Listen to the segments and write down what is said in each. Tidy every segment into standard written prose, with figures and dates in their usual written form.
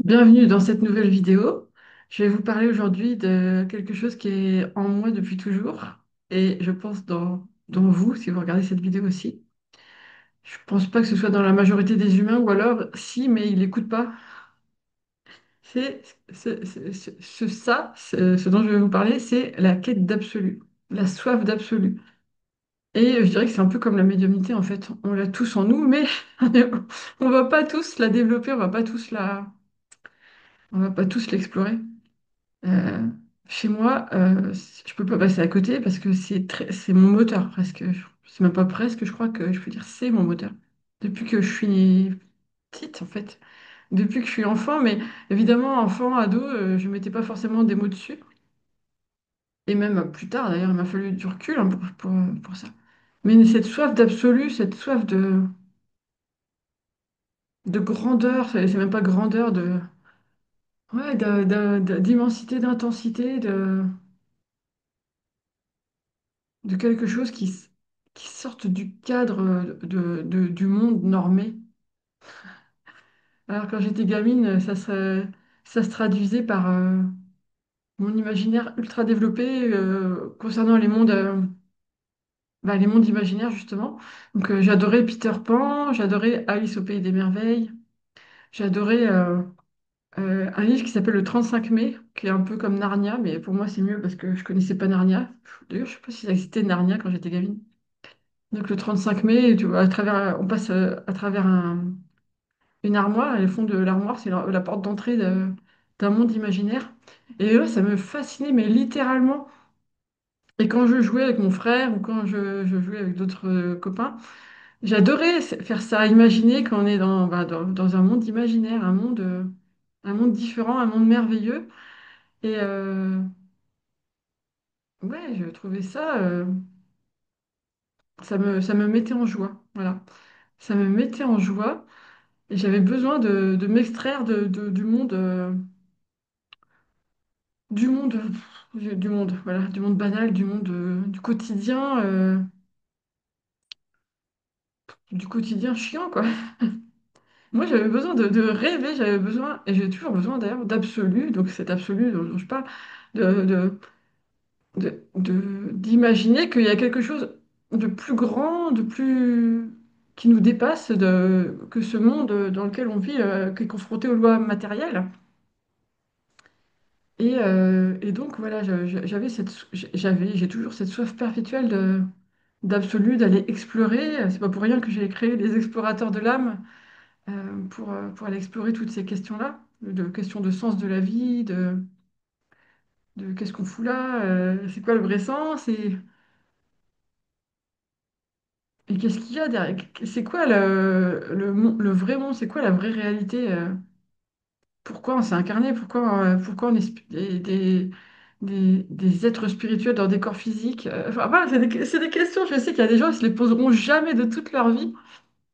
Bienvenue dans cette nouvelle vidéo. Je vais vous parler aujourd'hui de quelque chose qui est en moi depuis toujours et je pense dans vous, si vous regardez cette vidéo aussi. Je pense pas que ce soit dans la majorité des humains ou alors si, mais ils n'écoutent pas. C'est ce dont je vais vous parler, c'est la quête d'absolu, la soif d'absolu. Et je dirais que c'est un peu comme la médiumnité en fait. On l'a tous en nous, mais on va pas tous la développer, on va pas tous l'explorer. Euh, Chez moi, je peux pas passer à côté parce que c'est mon moteur presque. C'est même pas presque, je crois que je peux dire c'est mon moteur. Depuis que je suis petite, en fait. Depuis que je suis enfant, mais évidemment, enfant, ado, je mettais pas forcément des mots dessus. Et même plus tard, d'ailleurs, il m'a fallu du recul hein, pour ça. Mais cette soif d'absolu, cette soif de grandeur, c'est même pas grandeur, ouais, d'immensité, d'intensité, de quelque chose qui sorte du cadre du monde normé. Alors quand j'étais gamine, ça se traduisait par mon imaginaire ultra développé concernant les mondes imaginaires justement. Donc j'adorais Peter Pan, j'adorais Alice au pays des merveilles, j'adorais un livre qui s'appelle Le 35 mai, qui est un peu comme Narnia, mais pour moi c'est mieux parce que je connaissais pas Narnia. D'ailleurs, je sais pas si ça existait Narnia quand j'étais gamine. Donc le 35 mai, tu vois, on passe à travers une armoire, et le fond de l'armoire, c'est la porte d'entrée d'un monde imaginaire. Et là, ça me fascinait, mais littéralement. Et quand je jouais avec mon frère ou quand je jouais avec d'autres copains, j'adorais faire ça, imaginer qu'on est dans un monde imaginaire, un monde différent, un monde merveilleux. Et ouais, je trouvais ça me mettait en joie. Voilà. Ça me mettait en joie. Et j'avais besoin de m'extraire du monde, voilà, du monde banal, du quotidien, du quotidien chiant, quoi. Moi, j'avais besoin de rêver, j'avais besoin, et j'ai toujours besoin d'ailleurs d'absolu, donc cet absolu dont je parle, de, de, d'imaginer qu'il y a quelque chose de plus grand, qui nous dépasse, que ce monde dans lequel on vit, qui est confronté aux lois matérielles. Et donc voilà, j'ai toujours cette soif perpétuelle d'absolu, d'aller explorer. C'est pas pour rien que j'ai créé les explorateurs de l'âme pour aller explorer toutes ces questions-là, de questions de sens de la vie, de qu'est-ce qu'on fout là, c'est quoi le vrai sens et qu'est-ce qu'il y a derrière, c'est quoi le vrai monde, c'est quoi la vraie réalité. Pourquoi on s'est incarné, pourquoi on est des êtres spirituels dans des corps physiques. Enfin, voilà, c'est des questions, je sais qu'il y a des gens qui se les poseront jamais de toute leur vie,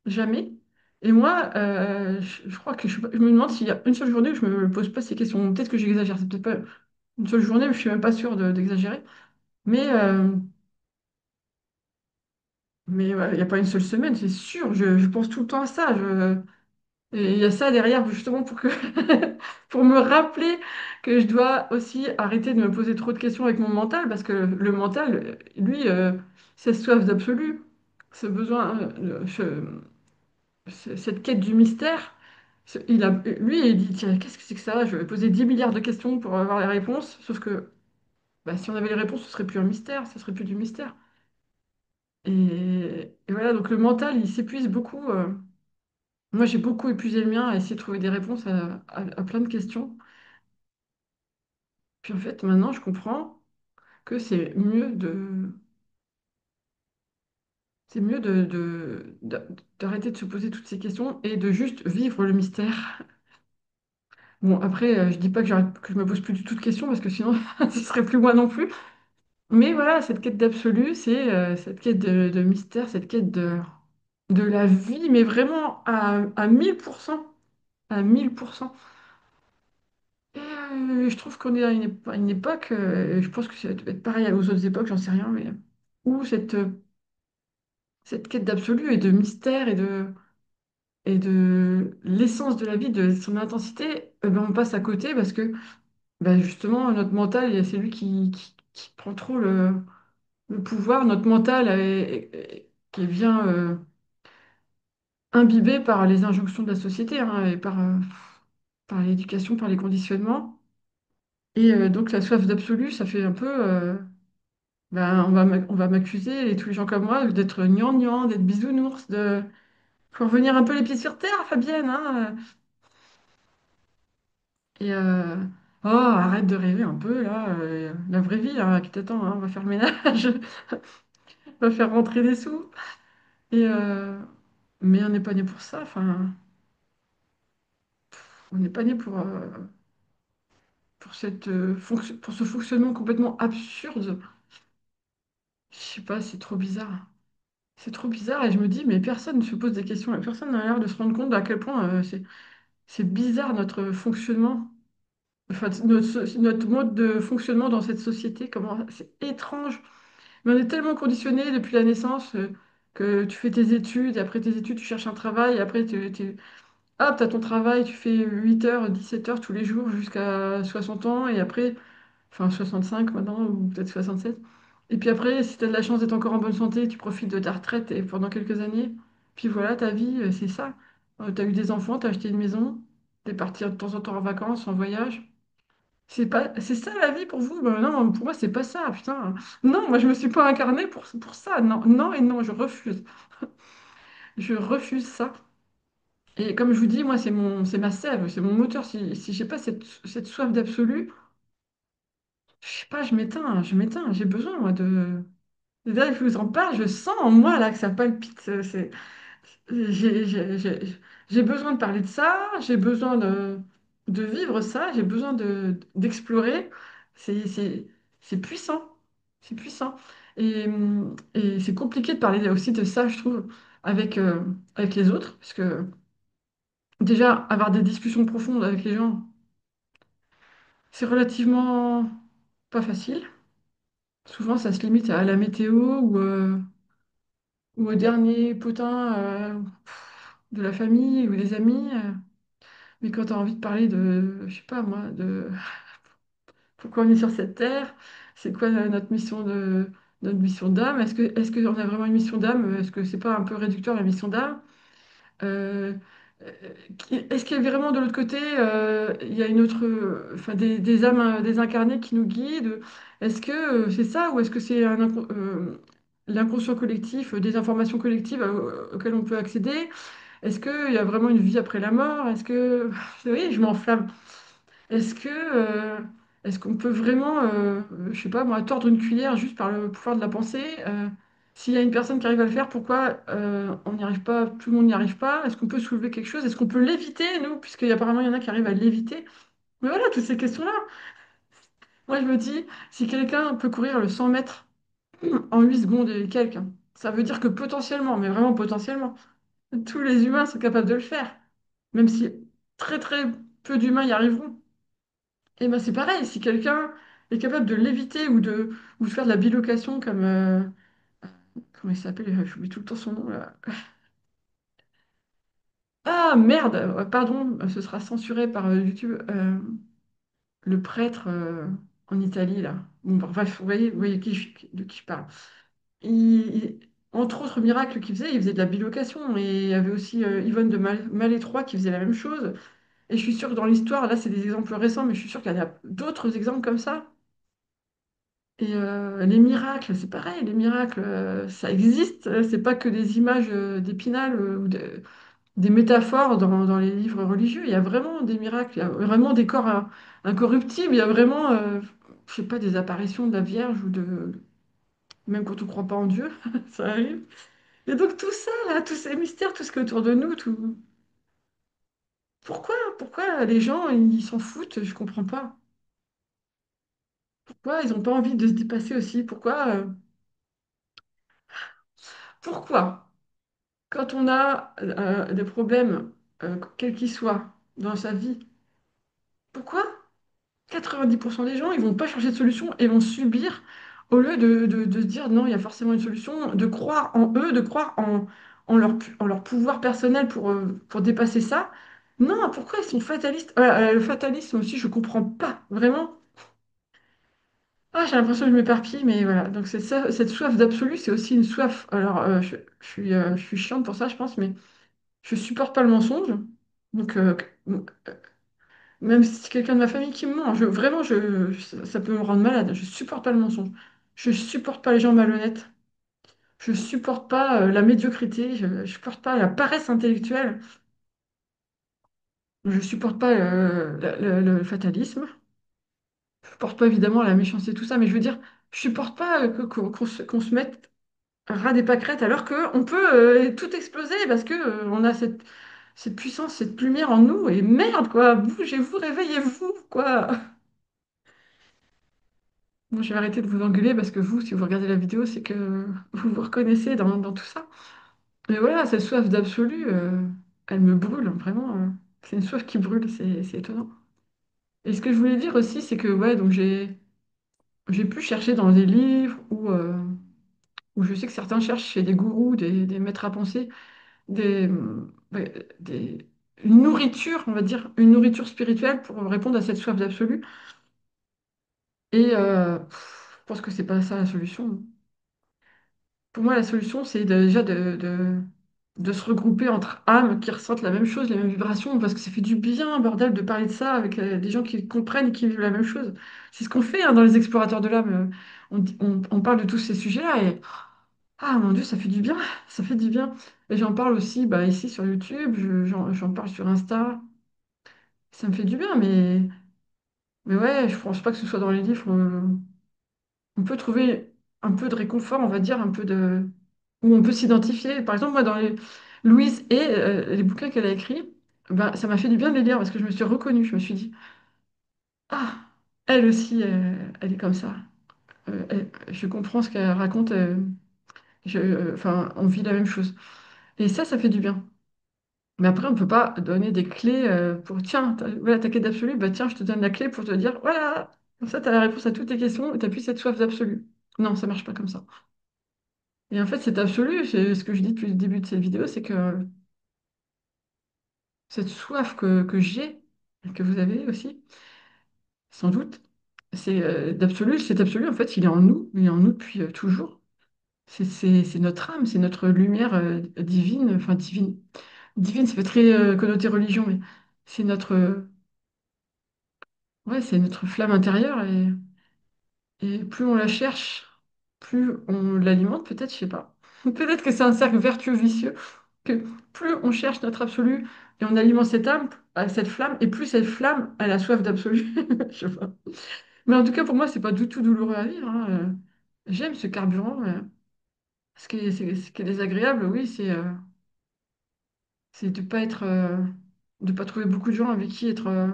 jamais. Et moi, je crois que je me demande s'il y a une seule journée où je me pose pas ces questions. Peut-être que j'exagère, c'est peut-être pas une seule journée, mais je suis même pas sûre d'exagérer. Mais mais ouais, il n'y a pas une seule semaine, c'est sûr. Je pense tout le temps à ça. Et il y a ça derrière, justement, pour me rappeler que je dois aussi arrêter de me poser trop de questions avec mon mental, parce que le mental, lui, cette soif d'absolu, ce besoin, cette quête du mystère, lui, il dit, tiens, qu'est-ce que c'est que ça? Je vais poser 10 milliards de questions pour avoir les réponses, sauf que bah, si on avait les réponses, ce serait plus un mystère, ce serait plus du mystère. Et voilà, donc le mental, il s'épuise beaucoup. Moi, j'ai beaucoup épuisé le mien à essayer de trouver des réponses à plein de questions. Puis en fait, maintenant, je comprends que c'est mieux d'arrêter de se poser toutes ces questions et de juste vivre le mystère. Bon, après, je dis pas que je me pose plus du tout de questions parce que sinon, ce serait plus moi non plus. Mais voilà, cette quête d'absolu, c'est cette quête de mystère, cette quête de la vie, mais vraiment à 1000%. À 1000%. Et je trouve qu'on est à une époque, je pense que ça va être pareil aux autres époques, j'en sais rien, mais où cette quête d'absolu et de mystère et de l'essence de la vie, de son intensité, ben, on passe à côté parce que ben, justement, notre mental, c'est lui qui prend trop le pouvoir. Notre mental qui vient imbibé par les injonctions de la société hein, et par l'éducation, par les conditionnements. Et donc la soif d'absolu, ça fait un peu, ben, on va m'accuser, et tous les gens comme moi, d'être gnangnan, d'être bisounours, faut revenir un peu les pieds sur terre, Fabienne, hein. Et oh, arrête de rêver un peu, là, la vraie vie, là, qui t'attend, hein, on va faire le ménage, on va faire rentrer des sous. Et, mais on n'est pas né pour ça, enfin, on n'est pas né pour pour ce fonctionnement complètement absurde. Je sais pas, c'est trop bizarre. C'est trop bizarre et je me dis, mais personne ne se pose des questions et personne n'a l'air de se rendre compte à quel point c'est bizarre notre fonctionnement, enfin notre mode de fonctionnement dans cette société, comment c'est étrange. Mais on est tellement conditionné depuis la naissance que tu fais tes études, et après tes études, tu cherches un travail, et après hop, tu as ton travail, tu fais 8 heures, 17 heures tous les jours jusqu'à 60 ans, et après enfin 65 maintenant, ou peut-être 67. Et puis après, si tu as de la chance d'être encore en bonne santé, tu profites de ta retraite et pendant quelques années. Puis voilà, ta vie, c'est ça. Tu as eu des enfants, tu as acheté une maison, tu es parti de temps en temps en vacances, en voyage. C'est ça la vie pour vous? Ben non, pour moi, c'est pas ça, putain. Non, moi, je me suis pas incarnée pour ça. Non, non et non, je refuse. Je refuse ça. Et comme je vous dis, moi, c'est ma sève, c'est mon moteur. Si j'ai pas cette soif d'absolu, je sais pas, je m'éteins. J'ai besoin, moi, de. Là, je vous en parle, je sens en moi là que ça palpite. J'ai j'ai- j'ai- j'ai besoin de parler de ça, j'ai besoin de vivre ça, j'ai besoin d'explorer. C'est c'est- c'est puissant, c'est puissant. Et c'est compliqué de parler aussi de ça, je trouve, avec les autres, parce que déjà, avoir des discussions profondes avec les gens, c'est relativement pas facile. Souvent, ça se limite à la météo ou au dernier potin de la famille ou des amis. Mais quand tu as envie de parler je sais pas moi, de pourquoi on est sur cette terre, c'est quoi notre mission d'âme, est-ce qu'on a vraiment une mission d'âme? Est-ce que c'est pas un peu réducteur la mission d'âme? Euh, euh, Est-ce qu'il y a vraiment de l'autre côté, il y a une autre, enfin des âmes désincarnées qui nous guident? Est-ce que c'est ça ou est-ce que c'est l'inconscient collectif, des informations collectives auxquelles on peut accéder? Est-ce qu'il y a vraiment une vie après la mort? Est-ce que... Oui, je m'enflamme. Est-ce que, est-ce qu'on peut vraiment, je sais pas moi, tordre une cuillère juste par le pouvoir de la pensée? S'il y a une personne qui arrive à le faire, pourquoi on n'y arrive pas, tout le monde n'y arrive pas? Est-ce qu'on peut soulever quelque chose? Est-ce qu'on peut l'éviter, nous? Apparemment, il y en a qui arrivent à l'éviter. Mais voilà, toutes ces questions-là. Moi, je me dis, si quelqu'un peut courir le 100 mètres en 8 secondes et quelques, ça veut dire que potentiellement, mais vraiment potentiellement, tous les humains sont capables de le faire. Même si très très peu d'humains y arriveront. Et ben c'est pareil, si quelqu'un est capable de l'éviter ou de faire de la bilocation comme... comment il s'appelle? J'oublie tout le temps son nom là. Ah merde! Pardon, ce sera censuré par YouTube. Le prêtre en Italie là. Bon, bref, vous voyez de qui je parle. Entre autres miracles qu'il faisait de la bilocation. Et il y avait aussi Yvonne de Malétroit qui faisait la même chose. Et je suis sûre que dans l'histoire, là c'est des exemples récents, mais je suis sûre qu'il y en a d'autres exemples comme ça. Et les miracles, c'est pareil, les miracles, ça existe. C'est pas que des images d'Épinal des métaphores dans les livres religieux. Il y a vraiment des miracles, il y a vraiment des corps incorruptibles, il y a vraiment, je sais pas, des apparitions de la Vierge même quand on ne croit pas en Dieu, ça arrive. Et donc tout ça, là, tous ces mystères, tout ce qui est autour de nous, tout... Pourquoi les gens, ils s'en foutent? Je comprends pas. Pourquoi ils n'ont pas envie de se dépasser aussi? Pourquoi? Quand on a des problèmes, quels qu'ils soient, dans sa vie, pourquoi 90% des gens, ils vont pas chercher de solution et vont subir au lieu de se dire non, il y a forcément une solution, de croire en eux, de croire en leur pouvoir personnel pour dépasser ça. Non, pourquoi ils sont fatalistes? Le fatalisme aussi, je comprends pas, vraiment. Ah, j'ai l'impression que je m'éparpille, mais voilà. Donc c'est ça, cette soif d'absolu, c'est aussi une soif. Alors, je suis chiante pour ça, je pense, mais je supporte pas le mensonge. Donc, même si c'est quelqu'un de ma famille qui me ment, vraiment, ça peut me rendre malade. Je supporte pas le mensonge. Je supporte pas les gens malhonnêtes. Je supporte pas la médiocrité. Je supporte pas la paresse intellectuelle. Je supporte pas le fatalisme. Je supporte pas évidemment la méchanceté, tout ça, mais je veux dire, je supporte pas qu'on se mette ras des pâquerettes alors qu'on peut tout exploser parce que on a cette puissance, cette lumière en nous. Et merde, quoi, bougez-vous, réveillez-vous, quoi. Bon, je vais arrêter de vous engueuler parce que vous, si vous regardez la vidéo, c'est que vous vous reconnaissez dans tout ça. Mais voilà, cette soif d'absolu, elle me brûle, vraiment. C'est une soif qui brûle, c'est étonnant. Et ce que je voulais dire aussi, c'est que ouais, donc j'ai pu chercher dans des livres où je sais que certains cherchent chez des gourous, des maîtres à penser, des, ouais, une nourriture, on va dire, une nourriture spirituelle pour répondre à cette soif d'absolu. Et je pense que c'est pas ça la solution. Pour moi, la solution, c'est déjà de se regrouper entre âmes qui ressentent la même chose, les mêmes vibrations, parce que ça fait du bien, bordel, de parler de ça avec des gens qui comprennent et qui vivent la même chose. C'est ce qu'on fait hein, dans les explorateurs de l'âme. On parle de tous ces sujets-là et ah mon Dieu, ça fait du bien, ça fait du bien. Et j'en parle aussi bah, ici sur YouTube, j'en parle sur Insta. Ça me fait du bien, mais ouais, je pense pas que ce soit dans les livres. On peut trouver un peu de réconfort, on va dire, un peu de... où on peut s'identifier. Par exemple, moi, dans Louise et les bouquins qu'elle a écrits, bah, ça m'a fait du bien de les lire parce que je me suis reconnue. Je me suis dit, ah, elle aussi, elle est comme ça. Je comprends ce qu'elle raconte. Enfin, on vit la même chose. Et ça fait du bien. Mais après, on ne peut pas donner des clés pour, tiens, voilà ta quête d'absolu, bah tiens, je te donne la clé pour te dire, voilà, comme ça, tu as la réponse à toutes tes questions et tu n'as plus cette soif d'absolu. Non, ça marche pas comme ça. Et en fait, c'est absolu, c'est ce que je dis depuis le début de cette vidéo, c'est que cette soif que j'ai, et que vous avez aussi, sans doute, c'est d'absolu, cet absolu, en fait, il est en nous depuis toujours. C'est notre âme, c'est notre lumière divine, enfin divine. Divine, ça fait très connoté religion, mais c'est ouais, c'est notre flamme intérieure et plus on la cherche, plus on l'alimente, peut-être, je sais pas. Peut-être que c'est un cercle vertueux vicieux, que plus on cherche notre absolu et on alimente cette âme, cette flamme, et plus cette flamme, elle a soif d'absolu. Je sais pas. Mais en tout cas, pour moi, c'est pas du tout douloureux à vivre. Hein. J'aime ce carburant. Ce qui est désagréable, oui, c'est de pas être, de pas trouver beaucoup de gens avec qui être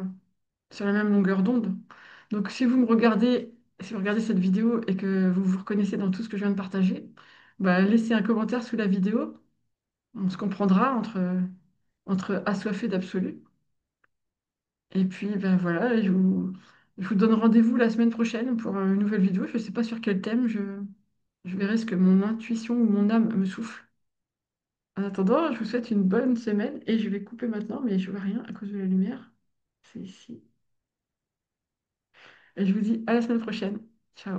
sur la même longueur d'onde. Donc, si vous regardez cette vidéo et que vous vous reconnaissez dans tout ce que je viens de partager, bah, laissez un commentaire sous la vidéo. On se comprendra entre assoiffé d'absolu. Et puis, ben voilà, je vous donne rendez-vous la semaine prochaine pour une nouvelle vidéo. Je ne sais pas sur quel thème, je verrai ce que mon intuition ou mon âme me souffle. En attendant, je vous souhaite une bonne semaine et je vais couper maintenant, mais je vois rien à cause de la lumière. C'est ici. Et je vous dis à la semaine prochaine. Ciao.